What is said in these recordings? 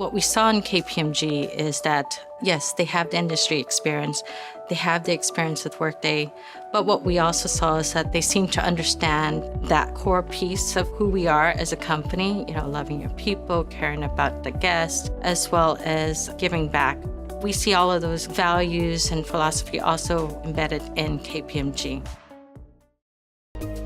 What we saw in KPMG is that, yes, they have the industry experience, they have the experience with Workday, but what we also saw is that they seem to understand that core piece of who we are as a company, loving your people, caring about the guest, as well as giving back. We see all of those values and philosophy also embedded in KPMG.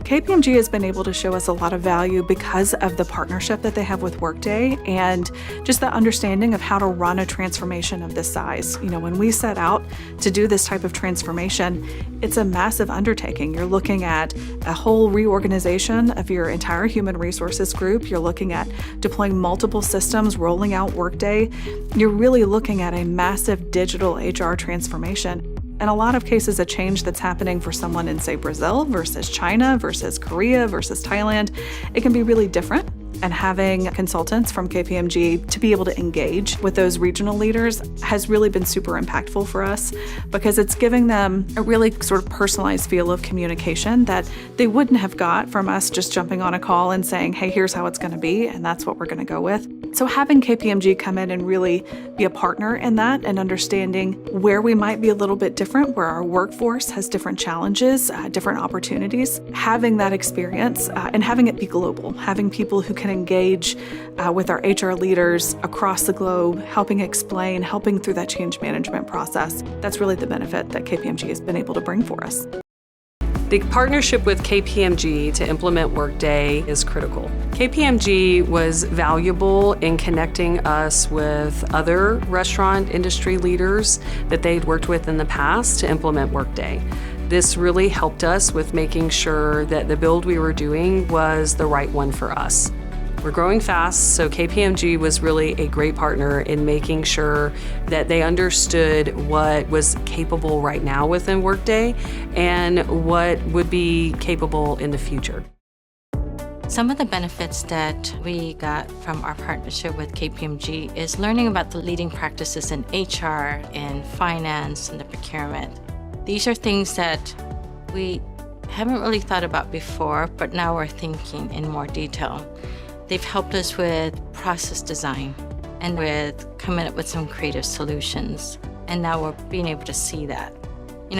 KPMG has been able to show us a lot of value because of the partnership that they have with Workday and just the understanding of how to run a transformation of this size. When we set out to do this type of transformation, it's a massive undertaking. You're looking at a whole reorganization of your entire human resources group. You're looking at deploying multiple systems, rolling out Workday. You're really looking at a massive digital HR transformation. In a lot of cases, a change that's happening for someone in, say, Brazil versus China versus Korea versus Thailand, it can be really different. And having consultants from KPMG to be able to engage with those regional leaders has really been super impactful for us because it's giving them a really sort of personalized feel of communication that they wouldn't have got from us just jumping on a call and saying, hey, here's how it's going to be, and that's what we're going to go with. So having KPMG come in and really be a partner in that and understanding where we might be a little bit different, where our workforce has different challenges, different opportunities, having that experience and having it be global, having people who can engage with our HR leaders across the globe, helping explain, helping through that change management process. That's really the benefit that KPMG has been able to bring for us. The partnership with KPMG to implement Workday is critical. KPMG was valuable in connecting us with other restaurant industry leaders that they'd worked with in the past to implement Workday. This really helped us with making sure that the build we were doing was the right one for us. We're growing fast, so KPMG was really a great partner in making sure that they understood what was capable right now within Workday and what would be capable in the future. Some of the benefits that we got from our partnership with KPMG is learning about the leading practices in HR, in finance, and the procurement. These are things that we haven't really thought about before, but now we're thinking in more detail. They've helped us with process design and with coming up with some creative solutions. And now we're being able to see that.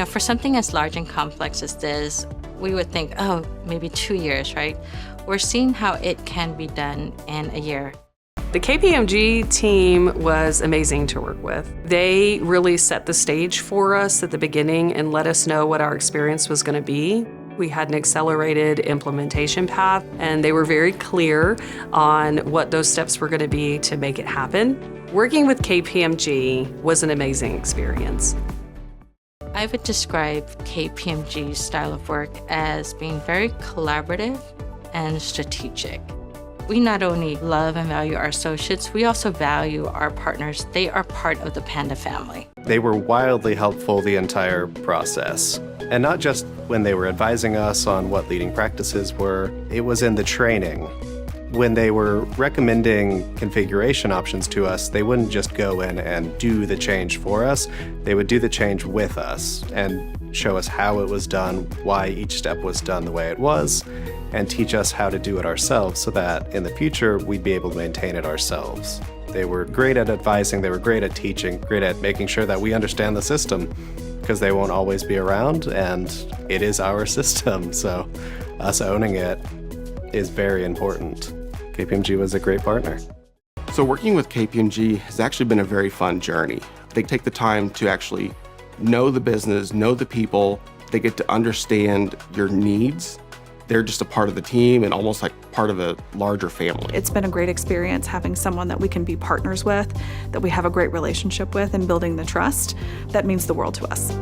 For something as large and complex as this, we would think, oh, maybe 2 years, right? We're seeing how it can be done in a year. The KPMG team was amazing to work with. They really set the stage for us at the beginning and let us know what our experience was going to be. We had an accelerated implementation path, and they were very clear on what those steps were going to be to make it happen. Working with KPMG was an amazing experience. I would describe KPMG's style of work as being very collaborative and strategic. We not only love and value our associates, we also value our partners. They are part of the Panda family. They were wildly helpful the entire process. And not just when they were advising us on what leading practices were, it was in the training. When they were recommending configuration options to us, they wouldn't just go in and do the change for us. They would do the change with us and show us how it was done, why each step was done the way it was, and teach us how to do it ourselves so that in the future we'd be able to maintain it ourselves. They were great at advising, they were great at teaching, great at making sure that we understand the system, because they won't always be around and it is our system, so us owning it is very important. KPMG was a great partner. So working with KPMG has actually been a very fun journey. They take the time to actually know the business, know the people, they get to understand your needs. They're just a part of the team and almost like part of a larger family. It's been a great experience having someone that we can be partners with, that we have a great relationship with, and building the trust. That means the world to us.